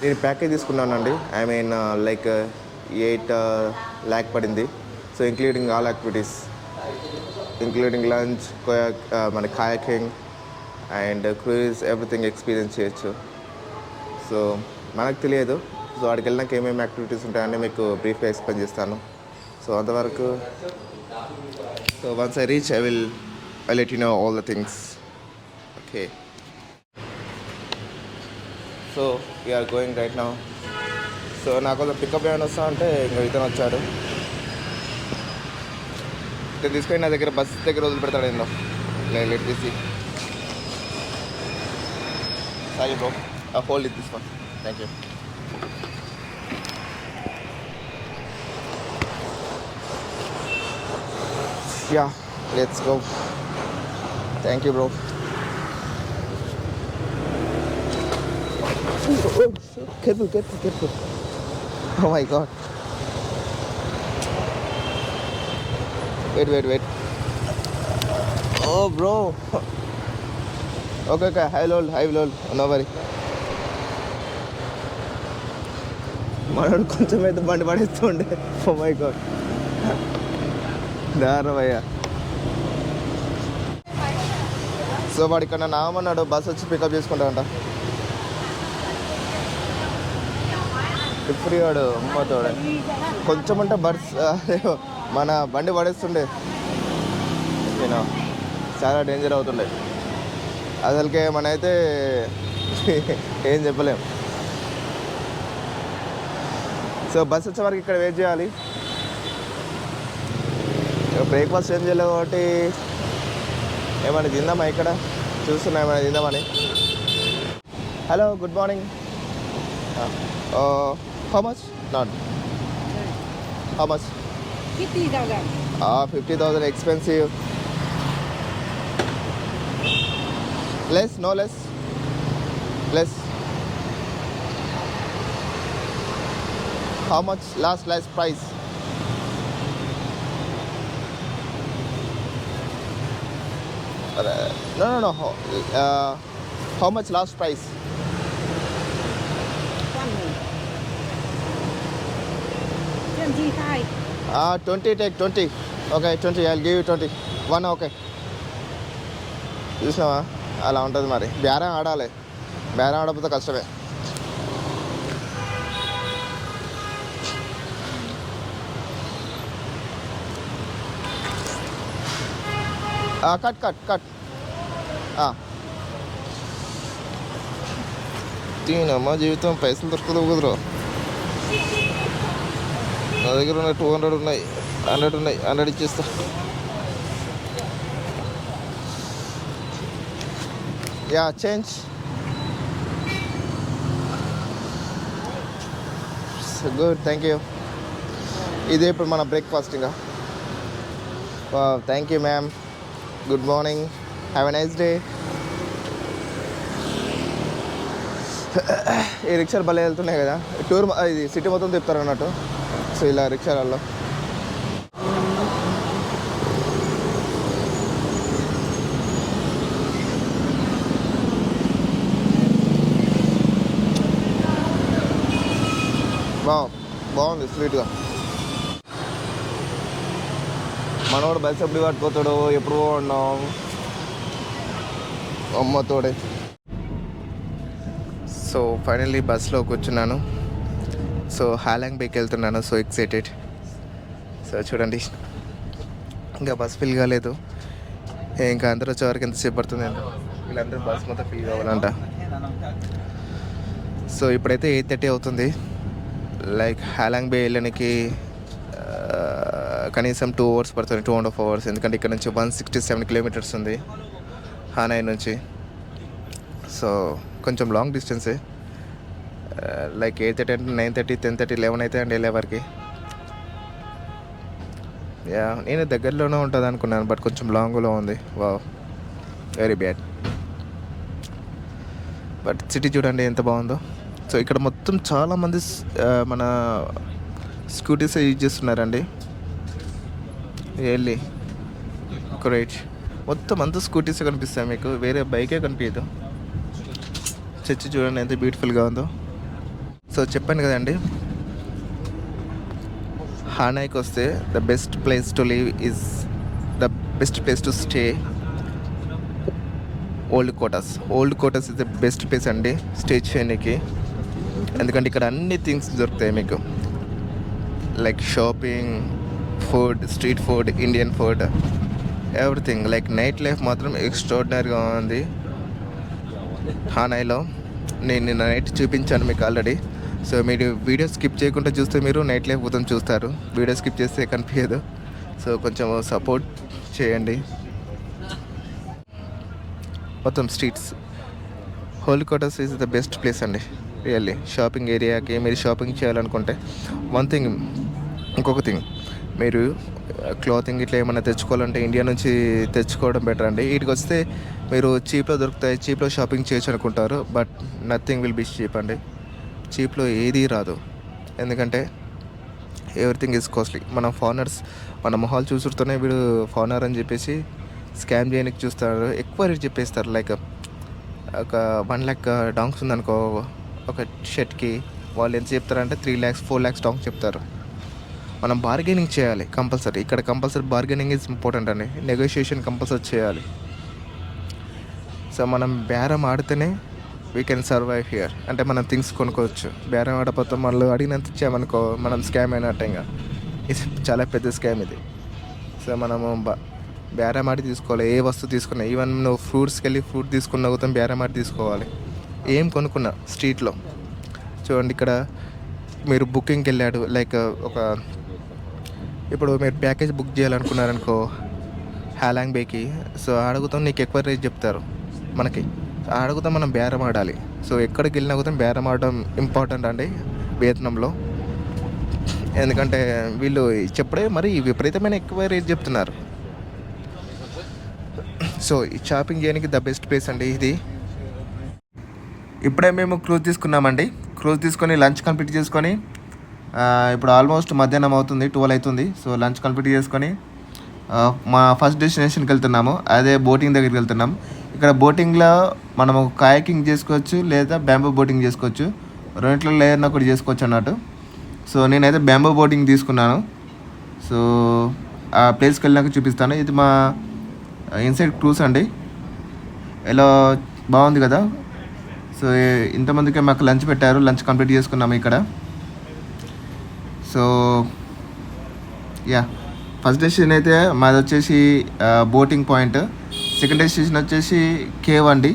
నేను ప్యాకేజ్ తీసుకున్నానండి. I mean like 8 lakh పడింది. So including all activities, including lunch, మన kayaking and cruise, everything experience చేయొచ్చు. So మనకు తెలియదు. సో అక్కడికి వెళ్ళినాక ఏమేమి యాక్టివిటీస్ ఉంటాయని మీకు బ్రీఫ్గా ఎక్స్ప్లెయిన్ చేస్తాను. సో అంతవరకు, so once I reach I let you know all the things. Okay. So we are going right now. So నాకు కొంచెం పికప్ ఏమైనా వస్తా అంటే ఇంకా ఇతను వచ్చాడు. ఇతను తీసుకొని నా దగ్గర బస్ దగ్గర వదిలిపెడతాడు ఏందో. లెట్ తీసి sorry bro, hold it this one. Thank you. Yeah, let's go. Thank you bro. Oh, careful. Oh my god. Wait. Oh bro. Okay. Hi lol. No worry. మనోడు కొంచెం అయితే బండి పడేస్తుండే. Oh my god. దారవయ్యా. సో వాడు ఇక్కడ నన్ను ఆమన్నాడు, bus వచ్చి pickup చేసుకుంటాడంట. ఇప్పుడు వాడు అమ్మతోడే కొంచెం అంటే బర్స్ మన బండి పడేస్తుండే. నేను చాలా డేంజర్ అవుతుండే అసలుకే. మనైతే ఏం చెప్పలేం. సో బస్ వచ్చే వరకు ఇక్కడ వెయిట్ చేయాలి. బ్రేక్ఫాస్ట్ ఏం చేయలేదు కాబట్టి ఏమైనా తిందామా? ఇక్కడ చూస్తున్నా ఏమైనా తిందామని. Hello, good morning. How much? Not. How much? 50,000. 50,000 expensive. Less? No less? Less. How much last price? No. How much last price? 25. 20, take 20. Okay, 20. I'll give you 20. 1, okay. చూసినావా, అలా ఉంటుంది మరి. బేరం ఆడాలి. బేరం ఆడకపోతే కష్టమే. కట్. తినమ్మా జీవితం, పైసలు దొరుకుతుంది కుదరు. నా దగ్గర ఉన్నాయి 200 ఉన్నాయి, 100 ఉన్నాయి. 100 ఇచ్చేస్తా. Yeah, change. Good, thank you. ఇదే ఇప్పుడు మన బ్రేక్ఫాస్ట్. ఇంకా thank you ma'am. Good morning, have a nice day. ఈ రిక్షాలు భలే వెళ్తున్నాయి కదా. టూర్ ఇది సిటీ మొత్తం తిప్పుతారు అన్నట్టు. సో ఇలా రిక్షాలలో బాగుంది, స్వీట్గా. మనోడు బస్ ఎప్పుడు పట్టుకోతాడు, ఎప్పుడు ఉన్నాం అమ్మతోడే. సో ఫైనల్లీ బస్లో కూర్చున్నాను. సో హాలాంగ్ బేకి వెళ్తున్నాను. So excited. సో చూడండి, ఇంకా బస్ ఫిల్ కాలేదు. ఇంకా అందరూ వచ్చేవరకు ఎంతసేపు పడుతుంది అంట. వీళ్ళందరూ బస్ మొత్తం ఫిల్ కావాలంట. సో ఇప్పుడైతే 8:30 అవుతుంది. లైక్ హాలాంగ్ బే వెళ్ళడానికి కనీసం 2 hours పడుతుంది, 2.5 hours. ఎందుకంటే ఇక్కడ నుంచి 167 kilometers ఉంది హానాయ్ నుంచి. సో కొంచెం లాంగ్ డిస్టెన్సే. లైక్ 8:30 అంటే 9:30, 10:30, 11 అయితే అండి వెళ్ళేవారికి. యా, నేను దగ్గరలోనే ఉంటుంది అనుకున్నాను, బట్ కొంచెం లాంగ్లో ఉంది. Wow, very bad. But city చూడండి ఎంత బాగుందో. సో ఇక్కడ మొత్తం చాలామంది మన స్కూటీస్ యూజ్ చేస్తున్నారండి. వెళ్ళి గ్రేట్, మొత్తం అంతా స్కూటీసే కనిపిస్తాయి మీకు, వేరే బైకే కనిపించదు. చర్చి చూడండి ఎంత బ్యూటిఫుల్గా ఉందో. సో చెప్పాను కదండి, హానాయ్కి వస్తే the best place to live is the best place to stay old కోటర్స్ is the best place అండి స్టే చేయడానికి. ఎందుకంటే ఇక్కడ అన్ని థింగ్స్ దొరుకుతాయి మీకు, like shopping, food, street food, Indian food, everything. Like night life మాత్రం ఎక్స్ట్రాడినరీగా ఉంది హానాయ్లో. నేను నిన్న నైట్ చూపించాను మీకు ఆల్రెడీ. సో మీరు వీడియో స్కిప్ చేయకుండా చూస్తే మీరు నైట్ లైఫ్ మొత్తం చూస్తారు, వీడియో స్కిప్ చేస్తే కనిపించదు. సో కొంచెం సపోర్ట్ చేయండి. మొత్తం streets, holy quarters is the best place అండి రియల్లీ. షాపింగ్ ఏరియాకి మీరు షాపింగ్ చేయాలనుకుంటే ఇంకొక థింగ్, మీరు క్లాతింగ్ ఇట్లా ఏమైనా తెచ్చుకోవాలంటే ఇండియా నుంచి తెచ్చుకోవడం బెటర్ అండి. వీటికి వస్తే మీరు చీప్లో దొరుకుతాయి, చీప్లో షాపింగ్ చేయొచ్చు అనుకుంటారు, but nothing will be cheap అండి. చీప్లో ఏదీ రాదు, ఎందుకంటే ఎవ్రీథింగ్ ఈజ్ కాస్ట్లీ. మన ఫారినర్స్ మన మొహాలు చూసుడుతోనే వీడు ఫారినర్ అని చెప్పేసి స్కామ్ చేయడానికి చూస్తారు, ఎక్కువ రేట్ చెప్పేస్తారు. లైక్ ఒక 1 lakh డాంక్స్ ఉందనుకో ఒక షర్ట్కి, వాళ్ళు ఎంత చెప్తారంటే 3 lakhs 4 lakhs డాంక్స్ చెప్తారు. మనం బార్గెనింగ్ చేయాలి కంపల్సరీ. ఇక్కడ కంపల్సరీ బార్గెనింగ్ ఈజ్ ఇంపార్టెంట్ అండి, నెగోషియేషన్ కంపల్సరీ చేయాలి. సో మనం బేరం ఆడితేనే వీ కెన్ సర్వైవ్ హియర్. అంటే మనం థింగ్స్ కొనుక్కోవచ్చు. బేరం ఆడపోతే మళ్ళీ అడిగినంత ఇచ్చామనుకో మనం స్కామ్ అయినట్టు. ఇంకా ఇది చాలా పెద్ద స్కామ్ ఇది. సో మనము బేరం ఆడి తీసుకోవాలి ఏ వస్తువు తీసుకున్నా. ఈవెన్ నువ్వు ఫ్రూట్స్కి వెళ్ళి ఫ్రూట్ తీసుకున్న కూడా బేరం ఆడి తీసుకోవాలి. ఏం కొనుక్కున్నా స్ట్రీట్లో చూడండి. ఇక్కడ మీరు బుకింగ్కి వెళ్ళాడు, లైక్ ఇప్పుడు మీరు ప్యాకేజ్ బుక్ చేయాలనుకున్నారనుకో హాలాంగ్ బేకి, సో అడుగుతాం నీకు ఎక్కువ రేట్ చెప్తారు మనకి, అడుగుతాం మనం బేరం ఆడాలి. సో ఎక్కడికి వెళ్ళినా కూడా బేరం ఆడడం ఇంపార్టెంట్ అండి వియత్నాంలో. ఎందుకంటే వీళ్ళు చెప్పడే మరి విపరీతమైన ఎక్కువ రేట్ చెప్తున్నారు. సో ఈ షాపింగ్ చేయడానికి ద బెస్ట్ ప్లేస్ అండి ఇది. ఇప్పుడే మేము క్రూజ్ తీసుకున్నామండి. క్రూజ్ తీసుకొని లంచ్ కంప్లీట్ చేసుకొని ఇప్పుడు ఆల్మోస్ట్ మధ్యాహ్నం అవుతుంది, 12 అవుతుంది. సో లంచ్ కంప్లీట్ చేసుకొని మా ఫస్ట్ డెస్టినేషన్కి వెళ్తున్నాము, అదే బోటింగ్ దగ్గరికి వెళ్తున్నాం. ఇక్కడ బోటింగ్లో మనము కాయకింగ్ చేసుకోవచ్చు లేదా బ్యాంబూ బోటింగ్ చేసుకోవచ్చు, రెండిట్లో లేయర్న ఒకటి చేసుకోవచ్చు అన్నట్టు. సో నేనైతే బ్యాంబూ బోటింగ్ తీసుకున్నాను. సో ఆ ప్లేస్కి వెళ్ళినాక చూపిస్తాను. ఇది మా ఇన్సైడ్ క్రూజ్ అండి, ఎలా బాగుంది కదా. సో ఇంతమందికి మాకు లంచ్ పెట్టారు, లంచ్ కంప్లీట్ చేసుకున్నాము ఇక్కడ. సో యా, ఫస్ట్ డెస్టినేషన్ అయితే మాది వచ్చేసి బోటింగ్ పాయింట్. సెకండ్ డెస్టినేషన్ వచ్చేసి కేవ్ అండి,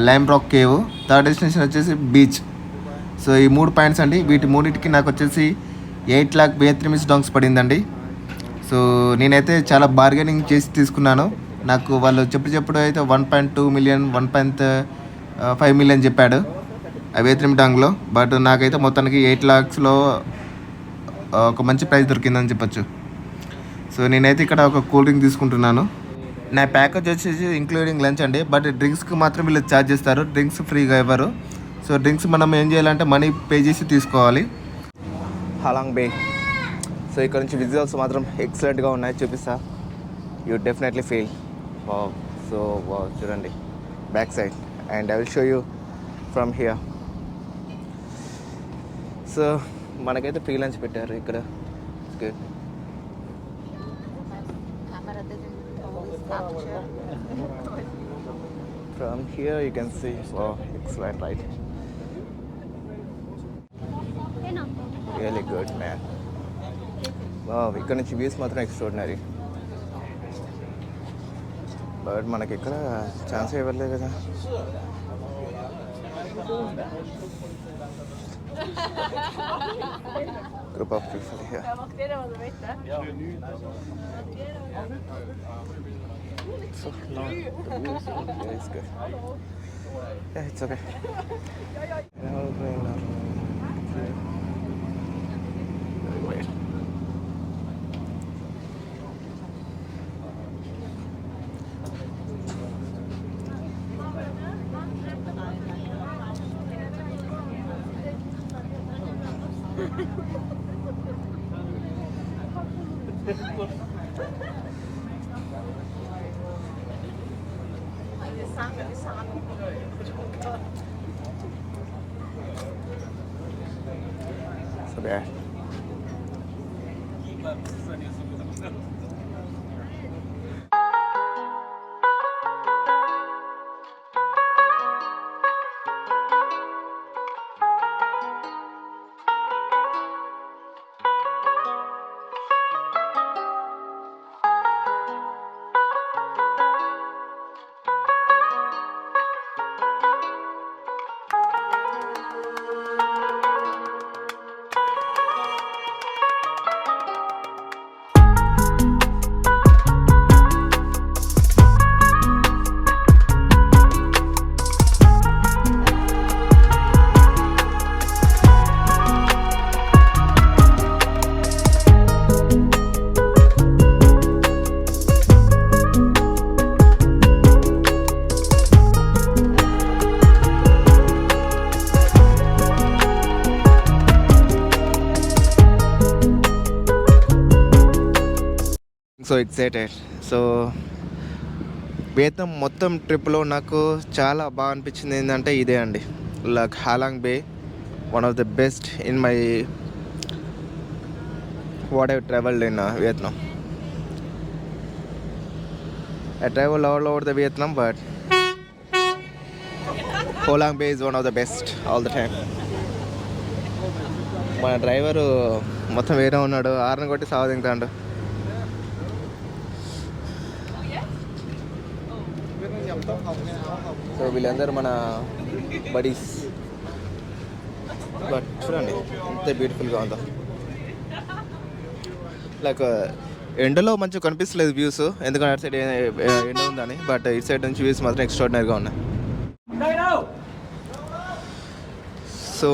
lime rock cave. Third destination వచ్చేసి బీచ్. సో ఈ 3 పాయింట్స్ అండి. వీటి మూడింటికి నాకు వచ్చేసి 8,43,000 డాంగ్స్ పడిందండి. సో నేనైతే చాలా బార్గెనింగ్ చేసి తీసుకున్నాను. నాకు వాళ్ళు చెప్పుడు అయితే 1.2 million 1.5 million చెప్పాడు వియత్నాం డాంగ్లో. బట్ నాకైతే మొత్తానికి 8 lakhsలో ఒక మంచి ప్రైస్ దొరికిందని చెప్పచ్చు. సో నేనైతే ఇక్కడ ఒక కూల్ డ్రింక్ తీసుకుంటున్నాను. నా ప్యాకేజ్ వచ్చేసి ఇంక్లూడింగ్ లంచ్ అండి, బట్ డ్రింక్స్కి మాత్రం వీళ్ళు ఛార్జ్ చేస్తారు, డ్రింక్స్ ఫ్రీగా ఇవ్వరు. సో డ్రింక్స్ మనం ఏం చేయాలంటే మనీ పే చేసి తీసుకోవాలి. హాలాంగ్ బే. సో ఇక్కడ నుంచి విజువల్స్ మాత్రం ఎక్సలెంట్గా ఉన్నాయి, చూపిస్తా. You definitely feel wow. So wow చూడండి back side, and I will show you from here. So మనకైతే ఫ్రీ లంచ్ పెట్టారు ఇక్కడ. From here you can see, wow, excellent, right? Really good, man. Wow, ఇక్కడ నుంచి వ్యూస్ మాత్రం extraordinary. But మనకి ఇక్కడ chance ఇవ్వలేదు కదా. Group of people here. So long. The view is good. Yeah, it's good. Yeah, it's okay. Now we're going now. Wait. So yeah. So excited. So Vietnam మొత్తం ట్రిప్లో నాకు చాలా బాగా అనిపించింది ఏంటంటే ఇదే అండి, like Halong bay, one of the best in my what I travelled in Vietnam. I travel all over the Vietnam, but Koh Lang Bay is one of the best all the time. మన driver మొత్తం వేరే ఉన్నాడు, ఆరుని కొట్టి సావదింటాడు. So వీళ్ళందరూ మన buddies. But చూడండి ఎంత బ్యూటిఫుల్గా ఉందో. లైక్ ఎండలో మంచిగా కనిపిస్తలేదు వ్యూస్, ఎందుకంటే అటు సైడ్ ఎండ ఉందని. బట్ ఇటు సైడ్ నుంచి వ్యూస్ మాత్రం ఎక్స్ట్రాడినరీగా ఉన్నాయి. సో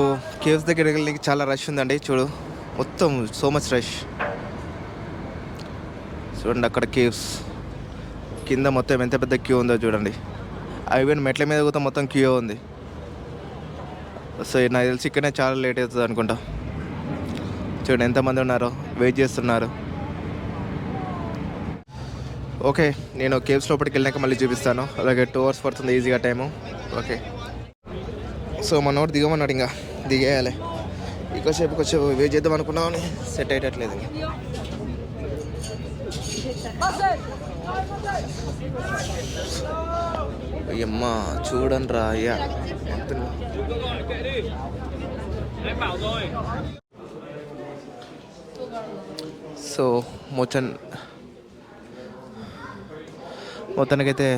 కేవ్స్ దగ్గరికి వెళ్ళి చాలా రష్ ఉందండి. చూడు మొత్తం సో మచ్ రష్. చూడండి అక్కడ కేవ్స్ కింద మొత్తం ఎంత పెద్ద క్యూ ఉందో చూడండి. ఈవెన్ మెట్ల మీద కూడా మొత్తం క్యూ ఉంది. సో నాకు తెలిసి ఇక్కడనే చాలా లేట్ అవుతుంది అనుకుంటా. చూడండి ఎంతమంది ఉన్నారో, వెయిట్ చేస్తున్నారు. ఓకే, నేను కేవ్స్ లోపలికి వెళ్ళాక మళ్ళీ చూపిస్తాను. అలాగే 2 hours పడుతుంది ఈజీగా టైము. ఓకే, సో మనోడు దిగమన్నాడు, ఇంకా దిగేయాలి. ఇంకోసేపు కొంచెం వెయిట్ చేద్దాం అనుకున్నామని సెట్ అయ్యేటట్లేదు. అయ్యమ్మా చూడండి రా అయ్యా. సో మొత్తానికైతే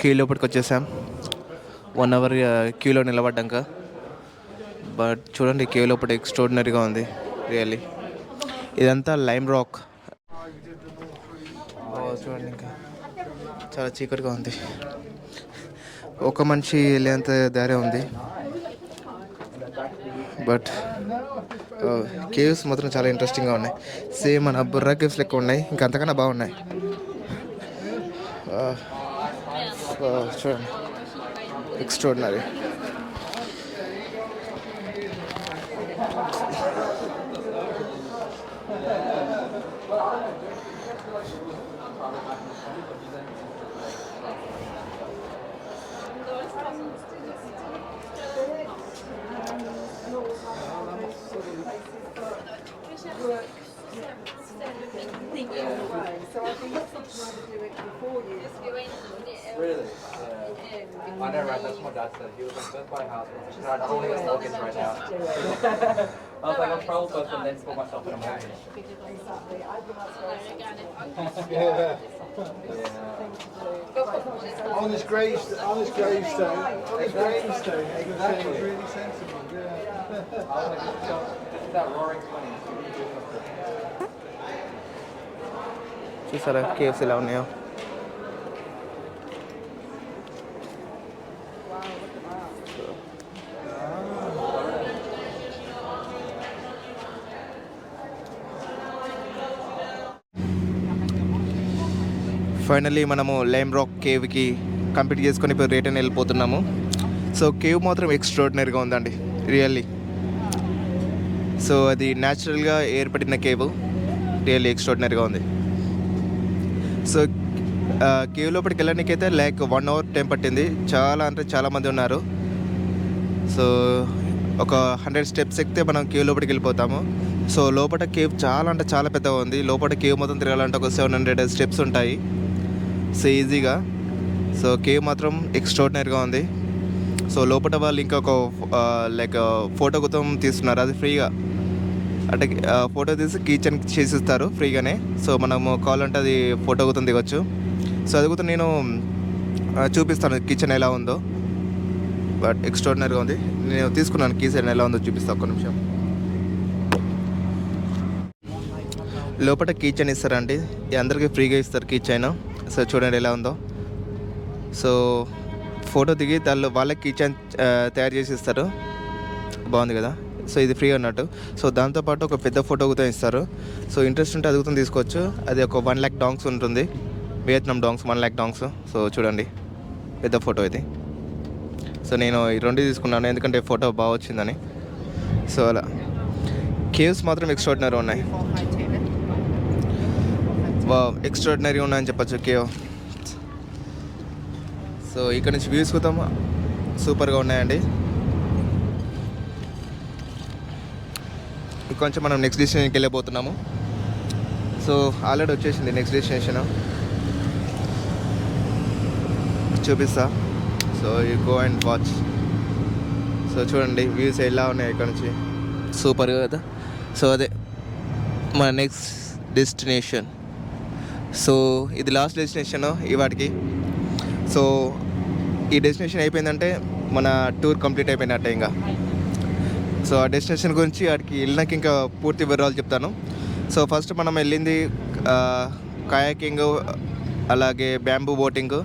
క్యూ లోపలికి వచ్చేసాం. 1 hour క్యూలో నిలబడ్డాక. బట్ చూడండి క్యూ లోపల ఎక్స్ట్రాడినరీగా ఉంది రియల్లీ. ఇదంతా లైమ్ రాక్. చూడండి ఇంకా చాలా చీకటిగా ఉంది. ఒక మనిషి వెళ్ళేంత దారే ఉంది. బట్ కేవ్స్ మాత్రం చాలా ఇంట్రెస్టింగ్గా ఉన్నాయి. సేమ్ మన బుర్రా కేవ్స్ లెక్క ఉన్నాయి, ఇంకా అంతకన్నా బాగున్నాయి. చూడండి extraordinary. Really? Yeah. I know, right? That's what my dad said. He was like, "Let's buy a house." She said, "I don't want to get a mortgage right now." I was like, "I'll travel first and then put myself in a mortgage." Yeah. On this gravestone, exactly. Really sensible. Yeah. I was like, "It's that roaring 20s." చూసారా caves ఎలా ఉన్నాయో. Finally మనము lime rock కేవ్కి complete చేసుకొని ఇప్పుడు return వెళ్ళిపోతున్నాము. So cave మాత్రం ఎక్స్ట్రాడినరీగా ఉందండి really. So అది న్యాచురల్గా ఏర్పడిన కేవ్, రియల్లీ ఎక్స్ట్రాడినరీగా ఉంది. సో కేవ్ లోపలికి వెళ్ళడానికైతే లైక్ 1 hour టైం పట్టింది. చాలా అంటే చాలామంది ఉన్నారు. సో ఒక 100 స్టెప్స్ ఎక్కితే మనం కేవ్ లోపలికి వెళ్ళిపోతాము. సో లోపల కేవ్ చాలా అంటే చాలా పెద్దగా ఉంది. లోపల కేవ్ మొత్తం తిరగాలంటే ఒక 700 స్టెప్స్ ఉంటాయి. సో ఈజీగా. సో కేవ్ మాత్రం ఎక్స్ట్రాడినరీగా ఉంది. సో లోపల వాళ్ళు ఇంకొక లైక్ ఫోటో గుతం తీస్తున్నారు, అది ఫ్రీగా. అంటే ఫోటో తీసి కిచెన్ చేసిస్తారు ఫ్రీగానే. సో మనము కావాలంటే అది ఫోటో గుతం దిగొచ్చు. సో అది కూడా నేను చూపిస్తాను కిచెన్ ఎలా ఉందో. బట్ ఎక్స్ట్రాడినరీగా ఉంది. నేను తీసుకున్నాను కిచెన్ ఎలా ఉందో చూపిస్తాను, ఒక్క నిమిషం. లోపల కిచెన్ ఇస్తారండి, అందరికీ ఫ్రీగా ఇస్తారు కిచెన్. సో చూడండి ఎలా ఉందో. సో ఫోటో దిగి దానిలో వాళ్ళకి కిచెన్ తయారు చేసి ఇస్తారు. బాగుంది కదా. సో ఇది ఫ్రీ అన్నట్టు. సో దాంతోపాటు ఒక పెద్ద ఫోటో కూడా ఇస్తారు. సో ఇంట్రెస్ట్ ఉంటే అది కూడా తీసుకోవచ్చు. అది ఒక 1 lakh డాంగ్స్ ఉంటుంది, Vietnam dongs, 1 lakh dongs. So చూడండి పెద్ద ఫోటో ఇది. సో నేను ఈ 2 తీసుకున్నాను ఎందుకంటే ఫోటో బాగా వచ్చిందని. సో అలా కేవ్స్ మాత్రం ఎక్స్ట్రాడినరీ ఉన్నాయి. ఎక్స్ట్రాడినరీ ఉన్నాయని చెప్పచ్చు కేవ్. సో ఇక్కడ నుంచి వ్యూస్ కూడా సూపర్గా ఉన్నాయండి. ఇంకొంచెం మనం నెక్స్ట్ డెస్టినేషన్కి వెళ్ళిపోతున్నాము. సో ఆల్రెడీ వచ్చేసింది నెక్స్ట్ డెస్టినేషన్, చూపిస్తా. So you go and watch. So చూడండి వ్యూస్ ఎలా ఉన్నాయి ఇక్కడ నుంచి, సూపర్ కదా. సో అదే మన నెక్స్ట్ డెస్టినేషన్. సో ఇది లాస్ట్ డెస్టినేషన్ ఈ వాటికి. సో ఈ డెస్టినేషన్ అయిపోయిందంటే మన టూర్ కంప్లీట్ అయిపోయినట్టే ఇంకా. సో ఆ డెస్టినేషన్ గురించి వాటికి వెళ్ళినాక ఇంకా పూర్తి వివరాలు చెప్తాను. సో ఫస్ట్ మనం వెళ్ళింది కయాకింగ్, అలాగే బ్యాంబూ బోటింగ్,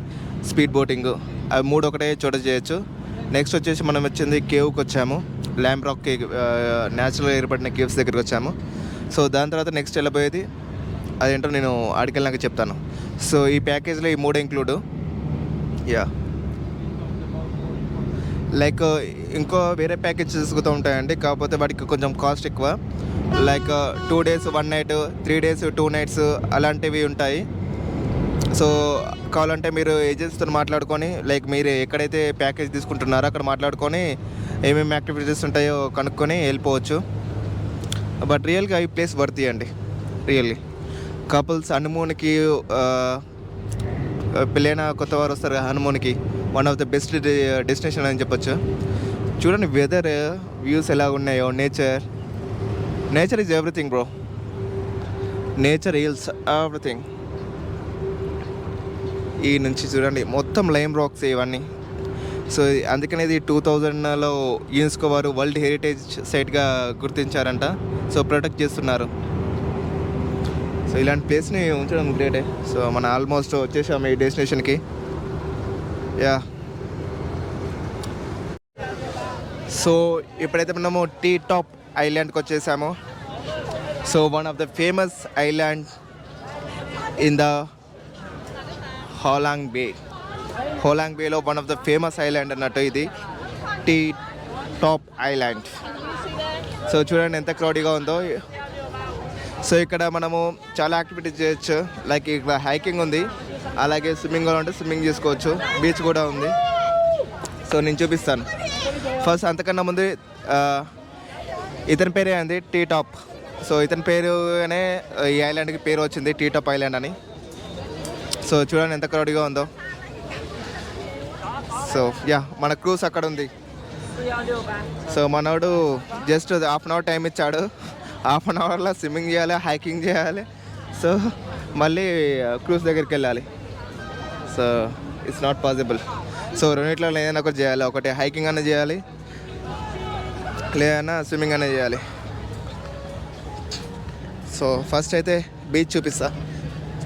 స్పీడ్ బోటింగ్, అవి 3 ఒకటే చోట చేయొచ్చు. నెక్స్ట్ వచ్చేసి మనం వచ్చింది కేవ్కి వచ్చాము, ల్యాంప్ రాక్ కేవ్, న్యాచురల్గా ఏర్పడిన కేవ్స్ దగ్గరికి వచ్చాము. సో దాని తర్వాత నెక్స్ట్ వెళ్ళబోయేది అదేంటో నేను ఆడికి వెళ్ళినాక చెప్తాను. సో ఈ ప్యాకేజ్లో ఈ 3 ఇంక్లూడ్. యా లైక్ ఇంకో వేరే ప్యాకేజెస్ కూడా ఉంటాయండి, కాకపోతే వాటికి కొంచెం కాస్ట్ ఎక్కువ. Like 2 days 1 night, 3 days 2 nights అలాంటివి ఉంటాయి. సో కావాలంటే మీరు ఏజెన్సీతో మాట్లాడుకొని, లైక్ మీరు ఎక్కడైతే ప్యాకేజ్ తీసుకుంటున్నారో అక్కడ మాట్లాడుకొని ఏమేమి యాక్టివిటీస్ ఉంటాయో కనుక్కొని వెళ్ళిపోవచ్చు. బట్ రియల్గా ఈ ప్లేస్ వర్తీ అండి, రియల్లీ. కపుల్స్ హనీమూన్కి, పెళ్ళైన కొత్త వారు వస్తారు హనీమూన్కి, one of the best destination అని చెప్పొచ్చు. చూడండి వెదర్, వ్యూస్ ఎలా ఉన్నాయో, nature is everything bro. Nature heals everything. ఈ నుంచి చూడండి మొత్తం లైమ్ రాక్స్ ఇవన్నీ. సో అందుకనే ఇది 2000లో యునెస్కో వారు వరల్డ్ హెరిటేజ్ సైట్గా గుర్తించారంట. సో ప్రొటెక్ట్ చేస్తున్నారు. సో ఇలాంటి ప్లేస్ని ఉంచడం గ్రేటే. సో మనం ఆల్మోస్ట్ వచ్చేసాము ఈ డెస్టినేషన్కి. యా సో ఇప్పుడైతే మనము టీ టాప్ ఐలాండ్కి వచ్చేసాము. So one of the famous island in the Halong బేలో one of the famous island అన్నట్టు ఇది టీ టాప్ ఐలాండ్. సో చూడండి ఎంత క్రౌడీగా ఉందో. సో ఇక్కడ మనము చాలా యాక్టివిటీస్ చేయొచ్చు. లైక్ ఇక్కడ హైకింగ్ ఉంది, అలాగే స్విమ్మింగ్ ఉంటే స్విమ్మింగ్ చేసుకోవచ్చు, బీచ్ కూడా ఉంది. సో నేను చూపిస్తాను. ఫస్ట్ అంతకన్నా ముందు ఇతని పేరే అంది టీ టాప్. సో ఇతని పేరునే ఈ ఐలాండ్కి పేరు వచ్చింది టీ టాప్ ఐలాండ్ అని. సో చూడండి ఎంత క్రౌడీగా ఉందో. సో యా మన క్రూస్ అక్కడ ఉంది. సో మనోడు జస్ట్ ½ an hour టైం ఇచ్చాడు. ½ an hourలో స్విమ్మింగ్ చేయాలి, హైకింగ్ చేయాలి. సో మళ్ళీ క్రూజ్ దగ్గరికి వెళ్ళాలి. So it's not possible. So రెండిట్లో ఏదైనా ఒకటి చేయాలి, ఒకటి హైకింగ్ అనేది చేయాలి, లేదన్నా స్విమ్మింగ్ అనేది చేయాలి. సో ఫస్ట్ అయితే బీచ్ చూపిస్తా.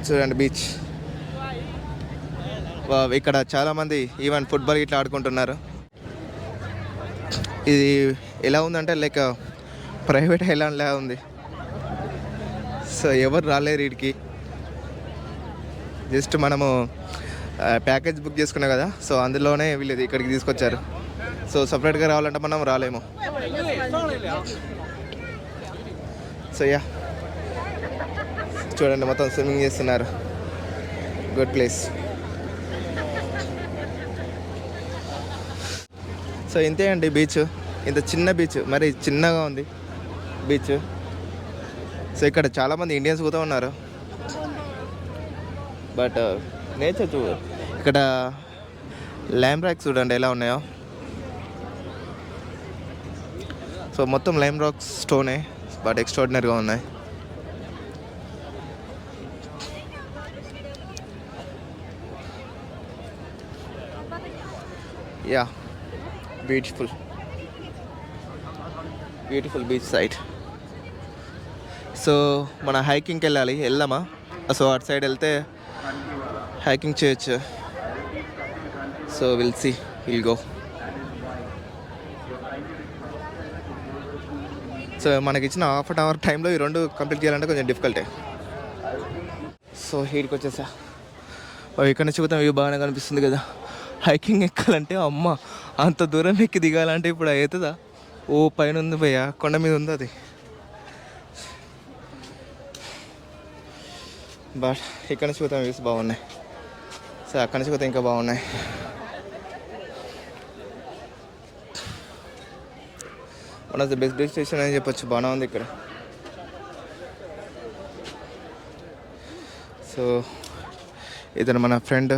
చూడండి బీచ్. ఇక్కడ చాలామంది ఈవెన్ ఫుట్బాల్ ఇట్లా ఆడుకుంటున్నారు. ఇది ఎలా ఉందంటే లైక్ ప్రైవేట్ ఐలాండ్లా ఉంది. సో ఎవరు రాలేరు వీడికి. జస్ట్ మనము ప్యాకేజ్ బుక్ చేసుకున్నాం కదా, సో అందులోనే వీళ్ళు ఇక్కడికి తీసుకొచ్చారు. సో సపరేట్గా రావాలంటే మనం రాలేము. సో యా చూడండి మొత్తం స్విమ్మింగ్ చేస్తున్నారు. Good place. సో ఇంతే అండి బీచ్. ఇంత చిన్న బీచ్, మరి చిన్నగా ఉంది బీచ్. సో ఇక్కడ చాలామంది ఇండియన్స్ కూడా ఉన్నారు. బట్ నేచర్ ఇక్కడ లైమ్ రాక్స్ చూడండి ఎలా ఉన్నాయో. సో మొత్తం లైమ్ రాక్స్ స్టోనే, బట్ ఎక్స్ట్రాడినరీగా ఉన్నాయి. Yeah, beautiful beach side. So మన హైకింగ్కి వెళ్దామా? సో అటు సైడ్ వెళ్తే హైకింగ్ చేయొచ్చు. So will go. సో మనకి ఇచ్చిన హాఫ్ అన్ అవర్ టైంలో ఈ రెండు కంప్లీట్ చేయాలంటే కొంచెం డిఫికల్టే. సో హీట్కి వచ్చేసా. ఇక్కడ నుంచి కూడా వ్యూ బాగానే కనిపిస్తుంది కదా. హైకింగ్ ఎక్కాలంటే అమ్మ అంత దూరం ఎక్కి దిగాలంటే ఇప్పుడు అవుతుందా? ఓ పైన ఉంది భయ్యా, కొండ మీద ఉంది అది. బట్ ఇక్కడ నుంచి పోతే వ్యూస్ బాగున్నాయి. సో అక్కడి నుంచి పోతే ఇంకా బాగున్నాయి. One of the best destination అని చెప్పొచ్చు. బాగానే ఉంది ఇక్కడ. సో ఇతను మన ఫ్రెండ్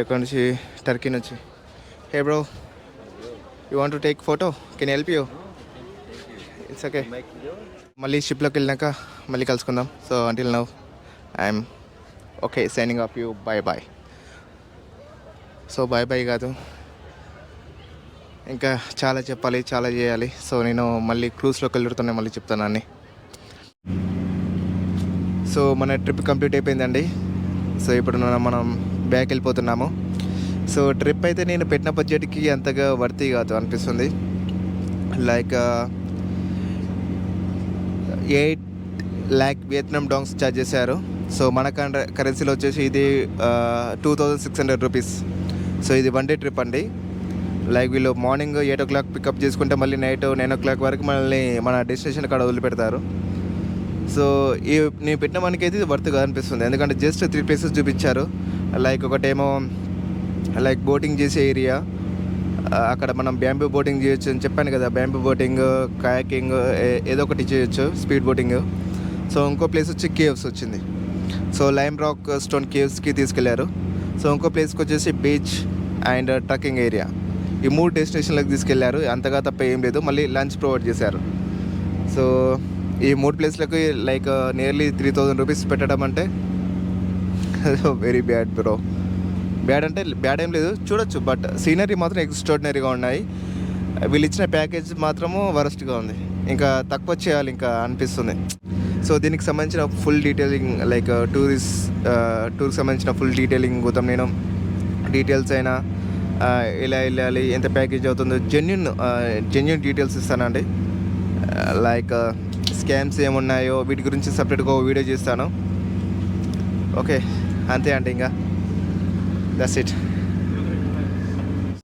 ఎక్కడి నుంచి, టర్కీ నుంచి. Hey bro, you want to take photo? Can help you? It's okay. మళ్ళీ షిప్లోకి వెళ్ళినాక మళ్ళీ కలుసుకుందాం. So until now I'm okay signing off you. Bye. So bye కాదు, ఇంకా చాలా చెప్పాలి, చాలా చేయాలి. సో నేను మళ్ళీ క్రూజ్లోకి వెళ్తున్నాను, మళ్ళీ చెప్తాను అన్నీ. సో మన ట్రిప్ కంప్లీట్ అయిపోయిందండి. సో ఇప్పుడు మనం బ్యాక్ వెళ్ళిపోతున్నాము. సో ట్రిప్ అయితే నేను పెట్టిన బడ్జెట్కి అంతగా వర్తీ కాదు అనిపిస్తుంది. Like 8 lakh Vietnam dongs charge చేశారు. సో మన కరెన్సీలో వచ్చేసి ఇది 2600 రూపీస్. సో ఇది 1 day ట్రిప్ అండి. లైక్ వీళ్ళు మార్నింగ్ 8 o'clock పికప్ చేసుకుంటే మళ్ళీ నైట్ 9 o'clock వరకు మనల్ని మన డెస్టినేషన్ కాడ వదిలిపెడతారు. సో నేను పెట్టిన మనకి అయితే ఇది వర్త్గా అనిపిస్తుంది. ఎందుకంటే జస్ట్ 3 places చూపించారు. లైక్ ఒకటేమో లైక్ బోటింగ్ చేసే ఏరియా, అక్కడ మనం బ్యాంబూ బోటింగ్ చేయొచ్చు అని చెప్పాను కదా. బ్యాంబూ బోటింగ్, కయాకింగ్ ఏదో ఒకటి చేయొచ్చు, స్పీడ్ బోటింగ్. సో ఇంకో ప్లేస్ వచ్చి కేవ్స్ వచ్చింది. సో లైమ్ రాక్ స్టోన్ కేవ్స్కి తీసుకెళ్లారు. సో ఇంకో ప్లేస్కి వచ్చేసి బీచ్ అండ్ ట్రక్కింగ్ ఏరియా. ఈ 3 డెస్టినేషన్లకు తీసుకెళ్లారు. అంతగా తప్ప ఏం లేదు. మళ్ళీ లంచ్ ప్రొవైడ్ చేశారు. సో ఈ 3 ప్లేస్లకు లైక్ నియర్లీ 3000 రూపీస్ పెట్టడం అంటే వెరీ బ్యాడ్ బ్రో. బ్యాడ్ అంటే బ్యాడ్ ఏం లేదు, చూడొచ్చు. బట్ సీనరీ మాత్రం ఎక్స్ట్రాడినరీగా ఉన్నాయి. వీళ్ళు ఇచ్చిన ప్యాకేజ్ మాత్రము వరస్ట్గా ఉంది. ఇంకా తక్కువ చేయాలి ఇంకా అనిపిస్తుంది. సో దీనికి సంబంధించిన ఫుల్ డీటెయిలింగ్, లైక్ టూర్కి సంబంధించిన ఫుల్ డీటెయిలింగ్ మొత్తం నేను డీటెయిల్స్ అయినా ఎలా వెళ్ళాలి, ఎంత ప్యాకేజ్ అవుతుందో జెన్యున్ డీటెయిల్స్ ఇస్తానండి. లైక్ స్కామ్స్ ఏమున్నాయో వీటి గురించి సపరేట్గా వీడియో చేస్తాను. ఓకే, అంతే అండి. ఇంకా దట్స్ ఇట్.